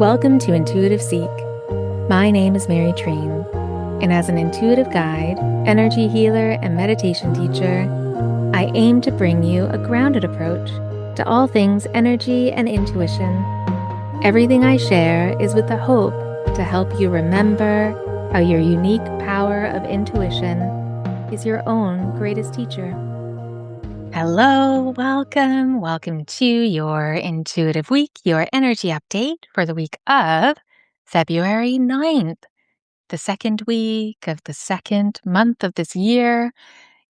Welcome to Intuitive Seek. My name is Mary Train, and as an intuitive guide, energy healer, and meditation teacher, I aim to bring you a grounded approach to all things energy and intuition. Everything I share is with the hope to help you remember how your unique power of intuition is your own greatest teacher. Hello, welcome to your Intuitive Week, your energy update for the week of February 9th, the second week of the second month of this year.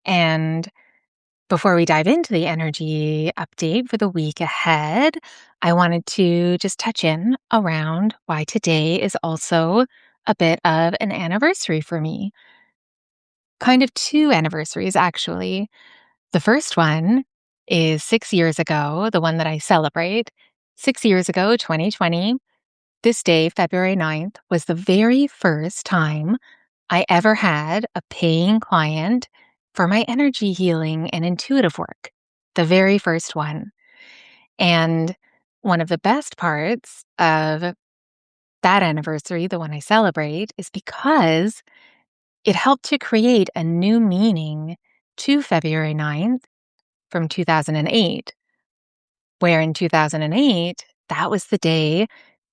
And before we dive into the energy update for the week ahead, I wanted to just touch in around why today is also a bit of an anniversary for me. Kind of two anniversaries, actually. The first one is 6 years ago, the one that I celebrate. 6 years ago, 2020, this day, February 9th, was the very first time I ever had a paying client for my energy healing and intuitive work. The very first one. And one of the best parts of that anniversary, the one I celebrate, is because it helped to create a new meaning to February 9th from 2008, where in 2008, that was the day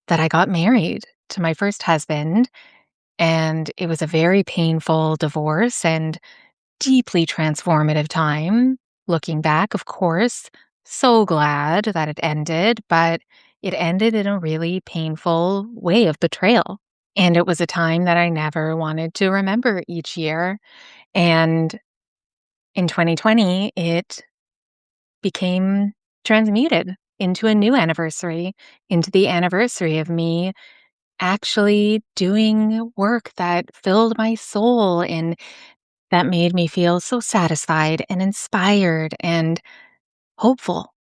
that I got married to my first husband. And it was a very painful divorce and deeply transformative time. Looking back, of course, so glad that it ended, but it ended in a really painful way of betrayal. And it was a time that I never wanted to remember each year. And in 2020, it became transmuted into a new anniversary, into the anniversary of me actually doing work that filled my soul and that made me feel so satisfied and inspired and hopeful.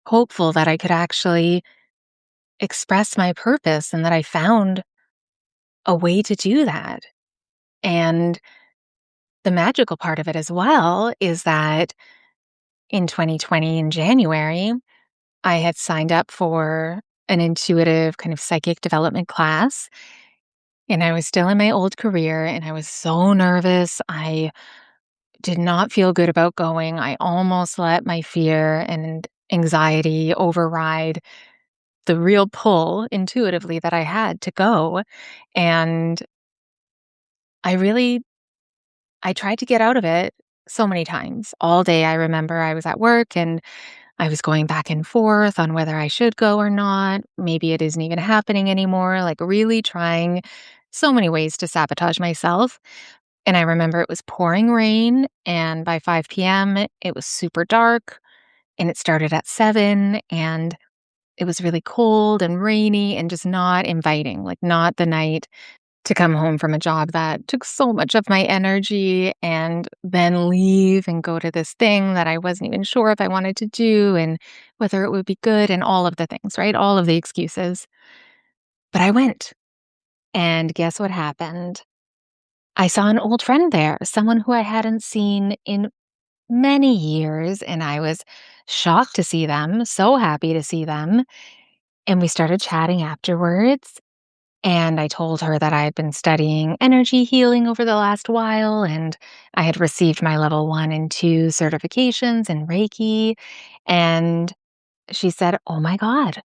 Hopeful that I could actually express my purpose and that I found a way to do that. And the magical part of it as well is that in 2020, in January, I had signed up for an intuitive kind of psychic development class. And I was still in my old career and I was so nervous. I did not feel good about going. I almost let my fear and anxiety override the real pull intuitively that I had to go. And I tried to get out of it so many times. All day, I remember I was at work and I was going back and forth on whether I should go or not. Maybe it isn't even happening anymore, like really trying so many ways to sabotage myself. And I remember it was pouring rain, and by 5 p.m., it was super dark, and it started at 7, and it was really cold and rainy and just not inviting, like not the night to come home from a job that took so much of my energy and then leave and go to this thing that I wasn't even sure if I wanted to do and whether it would be good and all of the things, right? All of the excuses. But I went. And guess what happened? I saw an old friend there, someone who I hadn't seen in many years. And I was shocked to see them, so happy to see them. And we started chatting afterwards. And I told her that I had been studying energy healing over the last while, and I had received my level 1 and 2 certifications in Reiki. And she said, "Oh my God,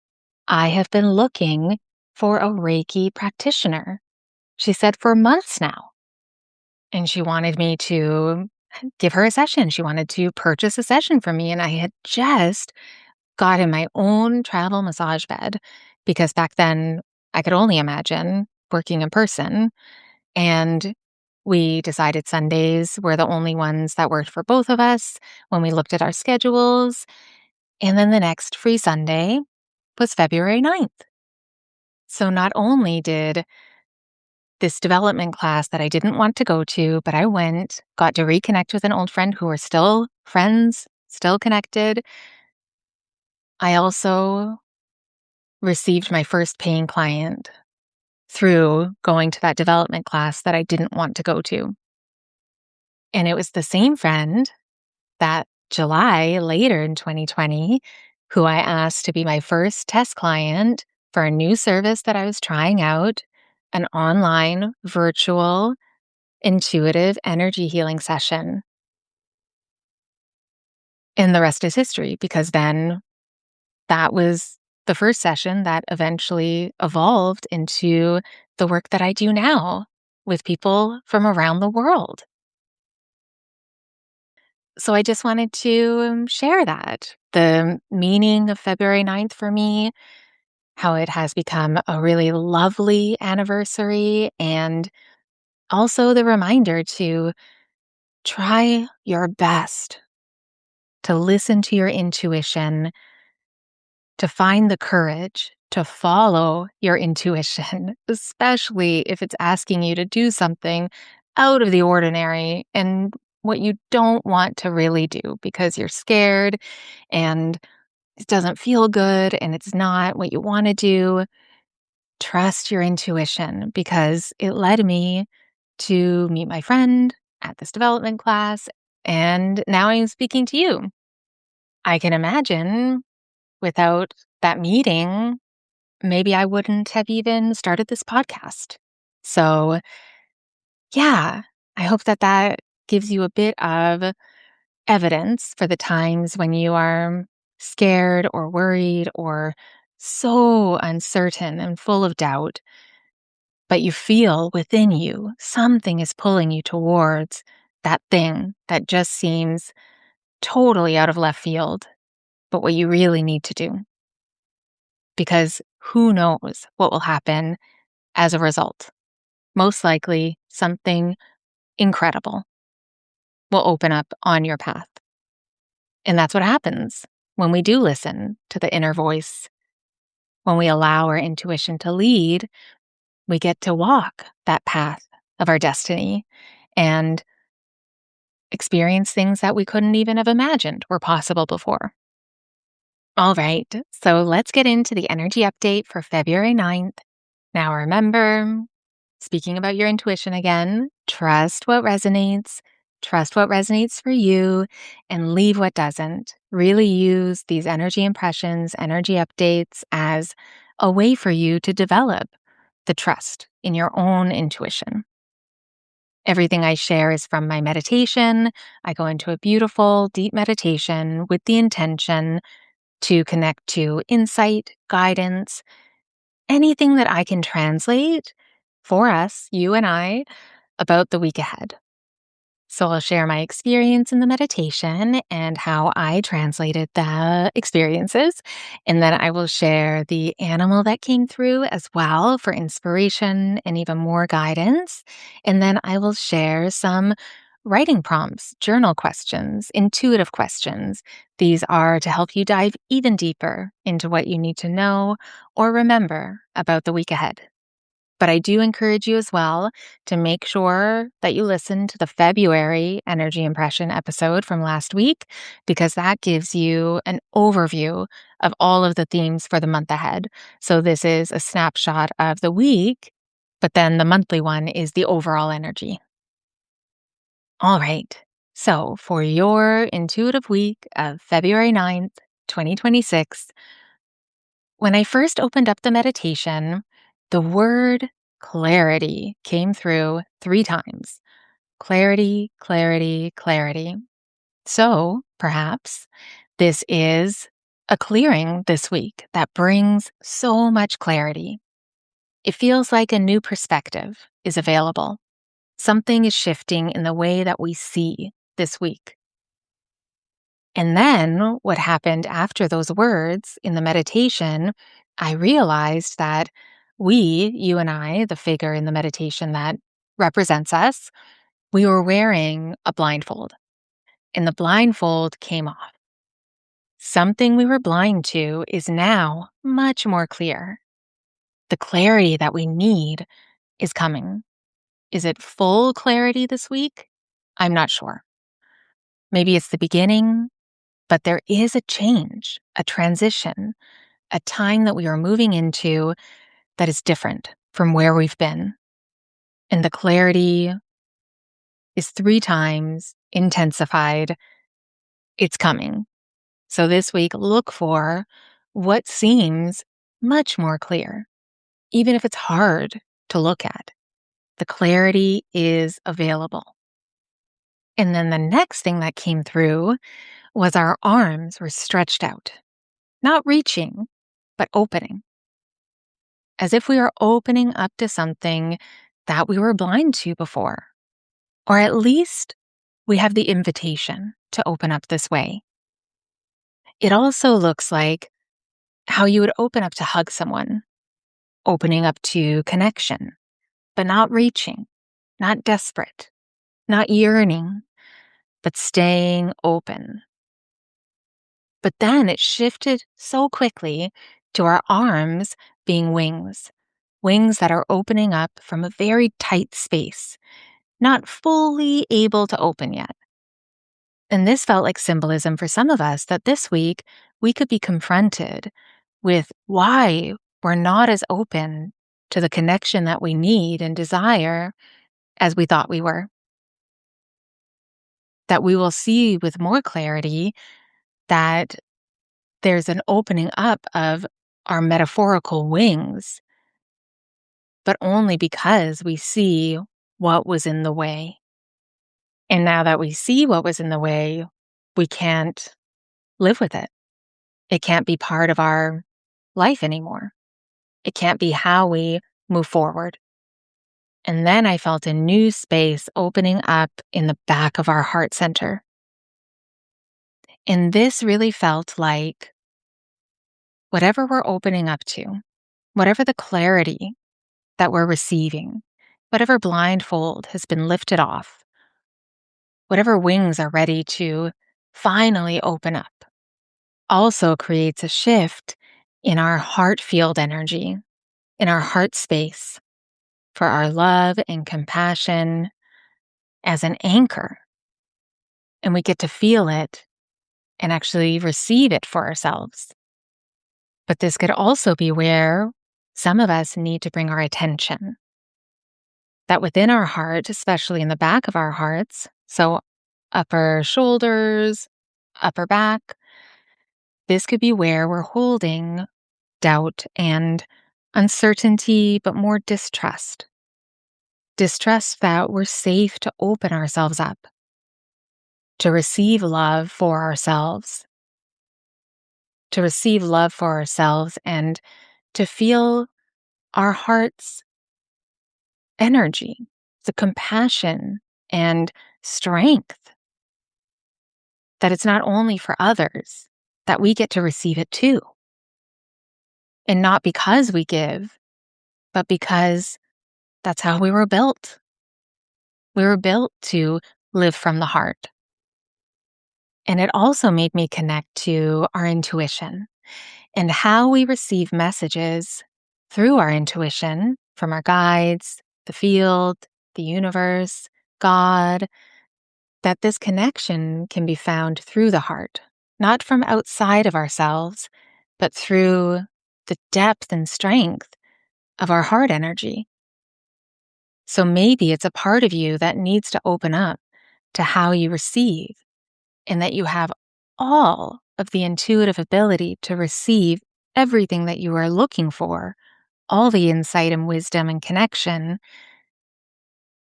I have been looking for a Reiki practitioner." She said, "For months now." And she wanted me to give her a session. She wanted to purchase a session from me. And I had just gotten my own travel massage bed because back then I could only imagine working in person. And we decided Sundays were the only ones that worked for both of us when we looked at our schedules. And then the next free Sunday was February 9th. So not only did this development class that I didn't want to go to, but I went, got to reconnect with an old friend who we're still friends, still connected. I also received my first paying client through going to that development class that I didn't want to go to. And it was the same friend that July later in 2020, who I asked to be my first test client for a new service that I was trying out, an online, virtual, intuitive energy healing session. And the rest is history because then that was the first session that eventually evolved into the work that I do now with people from around the world. So I just wanted to share that. The meaning of February 9th for me, how it has become a really lovely anniversary, and also the reminder to try your best to listen to your intuition, to find the courage to follow your intuition, especially if it's asking you to do something out of the ordinary and what you don't want to really do because you're scared and it doesn't feel good and it's not what you want to do. Trust your intuition because it led me to meet my friend at this development class. And now I'm speaking to you. I can imagine without that meeting, maybe I wouldn't have even started this podcast. So, yeah, I hope that that gives you a bit of evidence for the times when you are scared or worried or so uncertain and full of doubt, but you feel within you something is pulling you towards that thing that just seems totally out of left field, but what you really need to do. Because who knows what will happen as a result? Most likely, something incredible will open up on your path. And that's what happens when we do listen to the inner voice. When we allow our intuition to lead, we get to walk that path of our destiny and experience things that we couldn't even have imagined were possible before. All right, so let's get into the energy update for February 9th. Now remember, speaking about your intuition again, trust what resonates for you, and leave what doesn't. Really use these energy impressions, energy updates as a way for you to develop the trust in your own intuition. Everything I share is from my meditation. I go into a beautiful, deep meditation with the intention to connect to insight, guidance, anything that I can translate for us, you and I, about the week ahead. So I'll share my experience in the meditation and how I translated the experiences. And then I will share the animal that came through as well for inspiration and even more guidance. And then I will share some writing prompts, journal questions, intuitive questions. These are to help you dive even deeper into what you need to know or remember about the week ahead. But I do encourage you as well to make sure that you listen to the February energy impression episode from last week, because that gives you an overview of all of the themes for the month ahead. So this is a snapshot of the week, but then the monthly one is the overall energy. All right. So for your intuitive week of February 9th, 2026, when I first opened up the meditation, the word clarity came through 3 times. Clarity, clarity, clarity. So perhaps this is a clearing this week that brings so much clarity. It feels like a new perspective is available. Something is shifting in the way that we see this week. And then what happened after those words in the meditation, I realized that you and I, the figure in the meditation that represents us, we were wearing a blindfold, and the blindfold came off. Something we were blind to is now much more clear. The clarity that we need is coming. Is it full clarity this week? I'm not sure. Maybe it's the beginning, but there is a change, a transition, a time that we are moving into that is different from where we've been. And the clarity is 3 times intensified. It's coming. So this week, look for what seems much more clear, even if it's hard to look at. The clarity is available. And then the next thing that came through was our arms were stretched out, not reaching, but opening, as if we were opening up to something that we were blind to before, or at least we have the invitation to open up this way. It also looks like how you would open up to hug someone, opening up to connection, but not reaching, not desperate, not yearning, but staying open. But then it shifted so quickly to our arms being wings, wings that are opening up from a very tight space, not fully able to open yet. And this felt like symbolism for some of us that this week we could be confronted with why we're not as open to the connection that we need and desire as we thought we were. That we will see with more clarity that there's an opening up of our metaphorical wings, but only because we see what was in the way. And now that we see what was in the way, we can't live with it. It can't be part of our life anymore. It can't be how we move forward. And then I felt a new space opening up in the back of our heart center. And this really felt like whatever we're opening up to, whatever the clarity that we're receiving, whatever blindfold has been lifted off, whatever wings are ready to finally open up, also creates a shift in our heart field energy, in our heart space for our love and compassion as an anchor. And we get to feel it and actually receive it for ourselves. But this could also be where some of us need to bring our attention. That within our heart, especially in the back of our hearts, so upper shoulders, upper back, this could be where we're holding doubt and uncertainty, but more distrust. Distrust that we're safe to open ourselves up, to receive love for ourselves, and to feel our heart's energy, the compassion and strength, that it's not only for others, that we get to receive it too. And not because we give, but because that's how we were built. We were built to live from the heart. And it also made me connect to our intuition and how we receive messages through our intuition from our guides, the field, the universe, God, that this connection can be found through the heart, not from outside of ourselves, but through the depth and strength of our heart energy. So maybe it's a part of you that needs to open up to how you receive, and that you have all of the intuitive ability to receive everything that you are looking for, all the insight and wisdom and connection.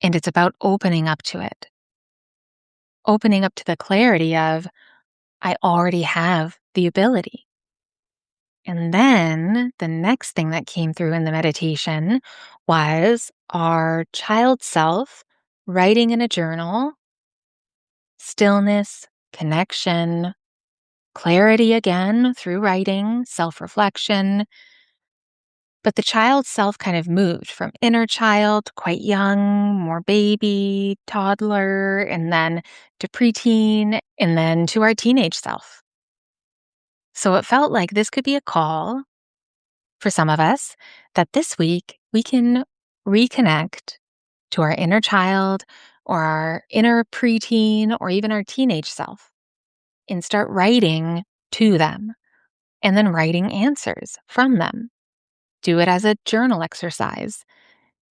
And it's about opening up to it, opening up to the clarity of, I already have the ability. And then the next thing that came through in the meditation was our child self writing in a journal, stillness, connection, clarity again through writing, self-reflection. But the child self kind of moved from inner child, quite young, more baby, toddler, and then to preteen, and then to our teenage self. So it felt like this could be a call for some of us that this week we can reconnect to our inner child or our inner preteen or even our teenage self and start writing to them and then writing answers from them. Do it as a journal exercise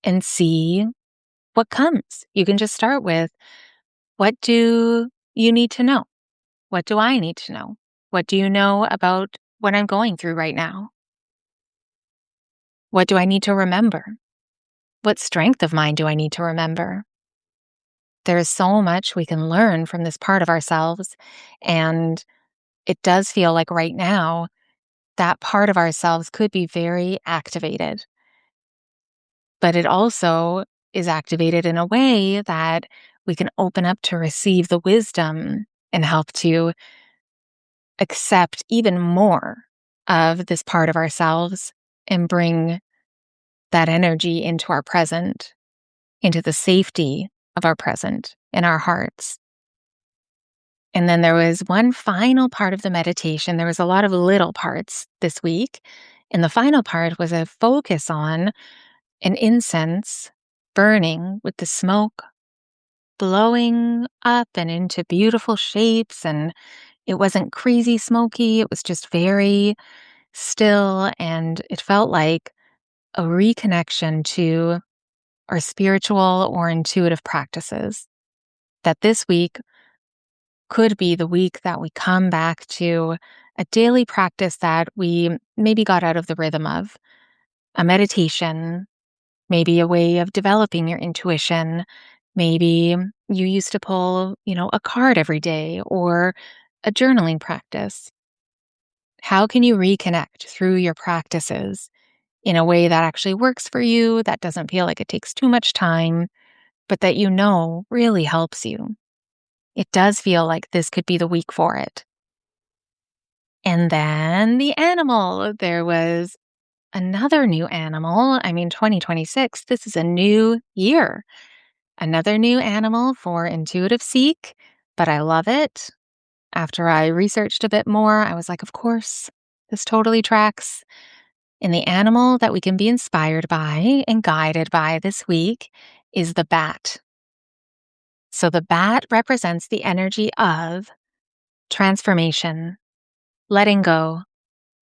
and see what comes. You can just start with, what do you need to know? What do I need to know? What do you know about what I'm going through right now? What do I need to remember? What strength of mine do I need to remember? There is so much we can learn from this part of ourselves. And it does feel like right now, that part of ourselves could be very activated. But it also is activated in a way that we can open up to receive the wisdom and help to accept even more of this part of ourselves and bring that energy into our present, into the safety of our present in our hearts. And then there was one final part of the meditation. There was a lot of little parts this week. And the final part was a focus on an incense burning with the smoke blowing up and into beautiful shapes. And it wasn't crazy smoky. It was just very still. And it felt like a reconnection to our spiritual or intuitive practices. That this week could be the week that we come back to a daily practice that we maybe got out of the rhythm of, a meditation, maybe a way of developing your intuition. Maybe you used to pull, a card every day or a journaling practice. How can you reconnect through your practices in a way that actually works for you, that doesn't feel like it takes too much time, but that really helps you? It does feel like this could be the week for it. And then the animal. There was another new animal. 2026, this is a new year. Another new animal for Intuitive Seek, but I love it. After I researched a bit more, I was like, of course, this totally tracks. And the animal that we can be inspired by and guided by this week is the bat. So the bat represents the energy of transformation, letting go,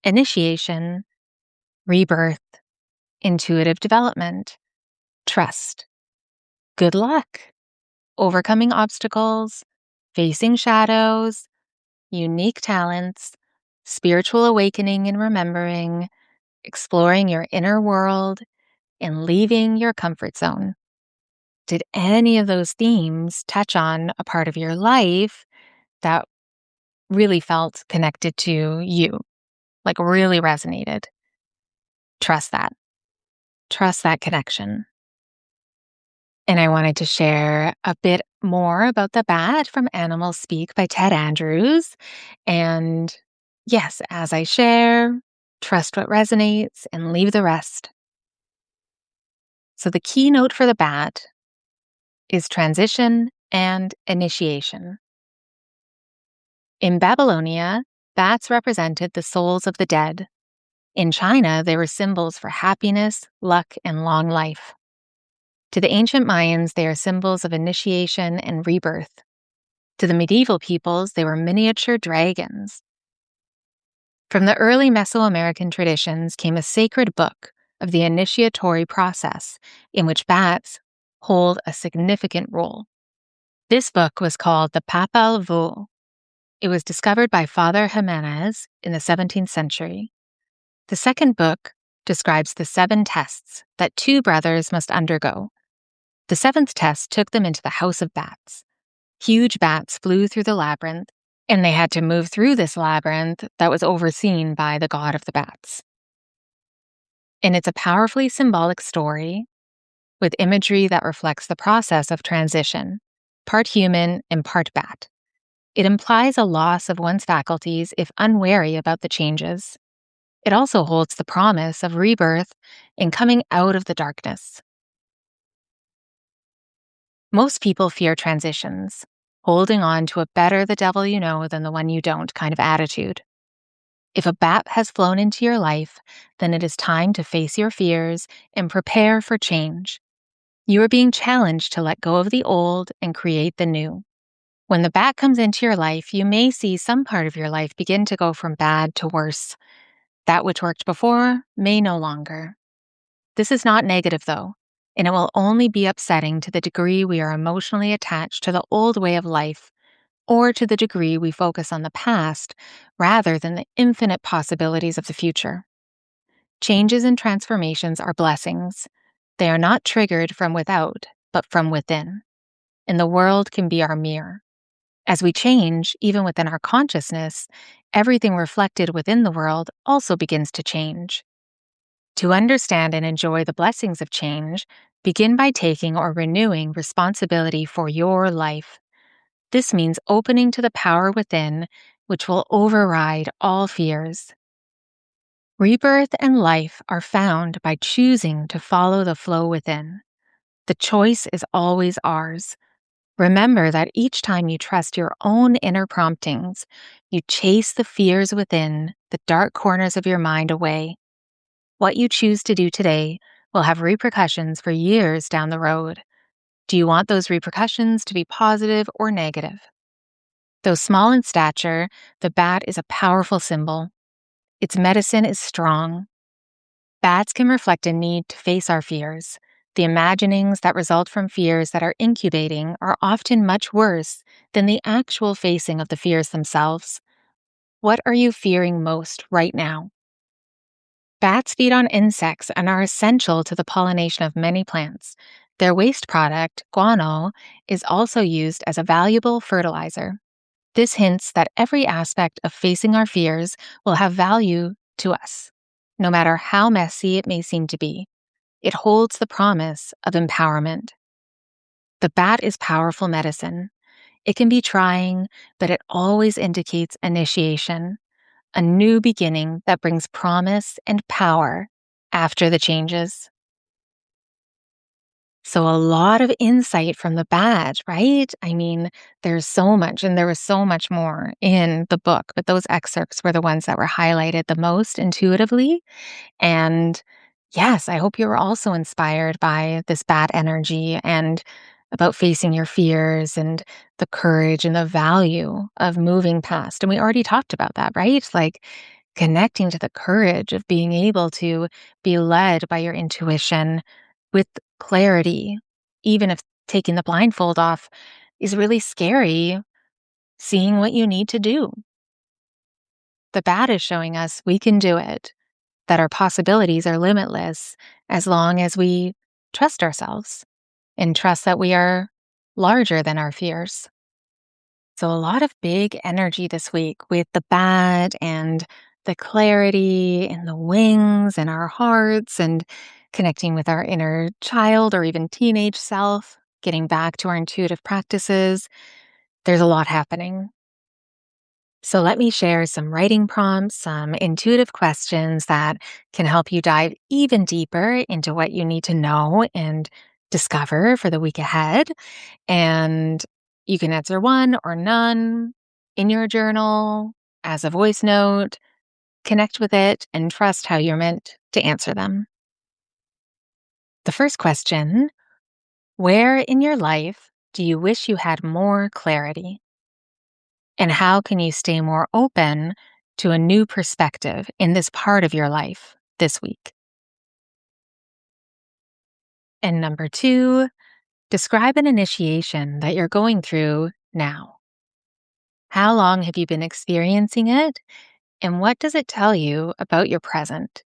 initiation, rebirth, intuitive development, trust, good luck, overcoming obstacles, facing shadows, unique talents, spiritual awakening and remembering, exploring your inner world, and leaving your comfort zone. Did any of those themes touch on a part of your life that really felt connected to you, like really resonated? Trust that. Trust that connection. And I wanted to share a bit more about the bat from Animal Speak by Ted Andrews. And yes, as I share, trust what resonates and leave the rest. So the keynote for the bat is transition and initiation. In Babylonia, bats represented the souls of the dead. In China, they were symbols for happiness, luck, and long life. To the ancient Mayans, they are symbols of initiation and rebirth. To the medieval peoples, they were miniature dragons. From the early Mesoamerican traditions came a sacred book of the initiatory process in which bats hold a significant role. This book was called the Papal Vol. It was discovered by Father Jimenez in the 17th century. The second book describes the 7 tests that 2 brothers must undergo. The 7th test took them into the House of Bats. Huge bats flew through the labyrinth, and they had to move through this labyrinth that was overseen by the god of the bats. And it's a powerfully symbolic story with imagery that reflects the process of transition, part human and part bat. It implies a loss of one's faculties if unwary about the changes. It also holds the promise of rebirth and coming out of the darkness. Most people fear transitions, holding on to a better the devil you know than the one you don't kind of attitude. If a bat has flown into your life, then it is time to face your fears and prepare for change. You are being challenged to let go of the old and create the new. When the bat comes into your life, you may see some part of your life begin to go from bad to worse. That which worked before may no longer. This is not negative, though, and it will only be upsetting to the degree we are emotionally attached to the old way of life, or to the degree we focus on the past rather than the infinite possibilities of the future. Changes and transformations are blessings. They are not triggered from without, but from within. And the world can be our mirror. As we change, even within our consciousness, everything reflected within the world also begins to change. To understand and enjoy the blessings of change, begin by taking or renewing responsibility for your life. This means opening to the power within, which will override all fears. Rebirth and life are found by choosing to follow the flow within. The choice is always ours. Remember that each time you trust your own inner promptings, you chase the fears within, the dark corners of your mind away. What you choose to do today will have repercussions for years down the road. Do you want those repercussions to be positive or negative? Though small in stature, the bat is a powerful symbol. Its medicine is strong. Bats can reflect a need to face our fears. The imaginings that result from fears that are incubating are often much worse than the actual facing of the fears themselves. What are you fearing most right now? Bats feed on insects and are essential to the pollination of many plants. Their waste product, guano, is also used as a valuable fertilizer. This hints that every aspect of facing our fears will have value to us, no matter how messy it may seem to be. It holds the promise of empowerment. The bat is powerful medicine. It can be trying, but it always indicates initiation, a new beginning that brings promise and power after the changes. So a lot of insight from the bat, right? I mean, there's so much, and there was so much more in the book, but those excerpts were the ones that were highlighted the most intuitively. And yes, I hope you were also inspired by this bat energy and about facing your fears and the courage and the value of moving past. And we already talked about that, right? Like connecting to the courage of being able to be led by your intuition with clarity, even if taking the blindfold off is really scary, seeing what you need to do. The bat is showing us we can do it, that our possibilities are limitless as long as we trust ourselves and trust that we are larger than our fears. So, a lot of big energy this week with the bat and the clarity and the wings and our hearts and connecting with our inner child or even teenage self, getting back to our intuitive practices. There's a lot happening. So, let me share some writing prompts, some intuitive questions that can help you dive even deeper into what you need to know and discover for the week ahead. And you can answer one or none in your journal as a voice note. Connect with it and trust how you're meant to answer them. The first question: where in your life do you wish you had more clarity? And how can you stay more open to a new perspective in this part of your life this week? And number two, describe an initiation that you're going through now. How long have you been experiencing it? And what does it tell you about your present?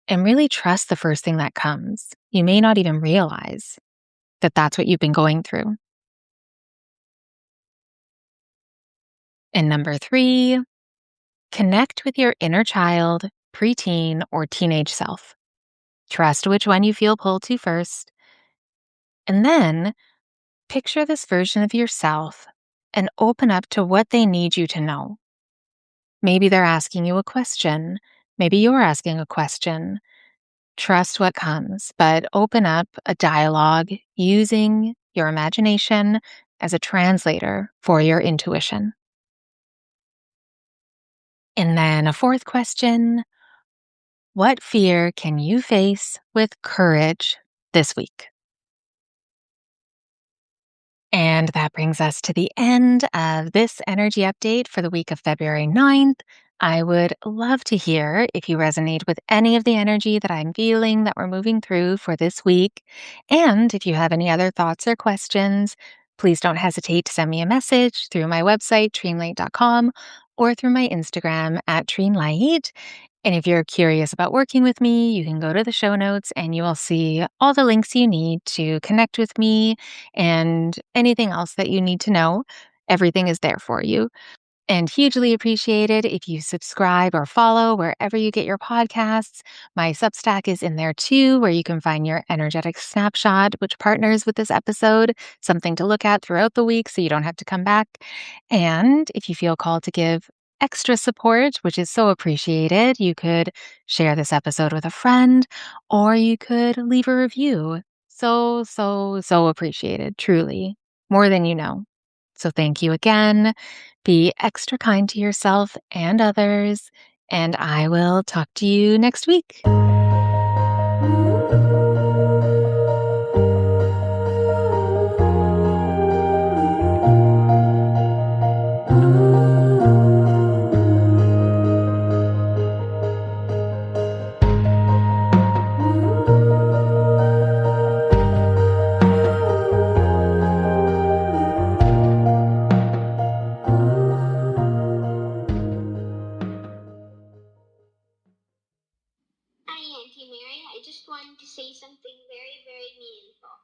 And really trust the first thing that comes. You may not even realize that that's what you've been going through. And number three, connect with your inner child, preteen, or teenage self. Trust which one you feel pulled to first. And then picture this version of yourself and open up to what they need you to know. Maybe they're asking you a question. Maybe you're asking a question. Trust what comes, but open up a dialogue using your imagination as a translator for your intuition. And then a fourth question: what fear can you face with courage this week? And that brings us to the end of this energy update for the week of February 9th. I would love to hear if you resonate with any of the energy that I'm feeling that we're moving through for this week. And if you have any other thoughts or questions, please don't hesitate to send me a message through my website, dreamlight.com, or through my Instagram at TreenLight. And if you're curious about working with me, you can go to the show notes and you will see all the links you need to connect with me and anything else that you need to know. Everything is there for you. And hugely appreciated if you subscribe or follow wherever you get your podcasts. My Substack is in there too, where you can find your energetic snapshot, which partners with this episode, something to look at throughout the week so you don't have to come back. And if you feel called to give extra support, which is so appreciated, you could share this episode with a friend or you could leave a review. So appreciated, truly, more than you know. So thank you again. Be extra kind to yourself and others, and I will talk to you next week. Hi, Auntie Mary. I just wanted to say something very, very meaningful.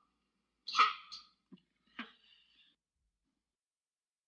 Cat.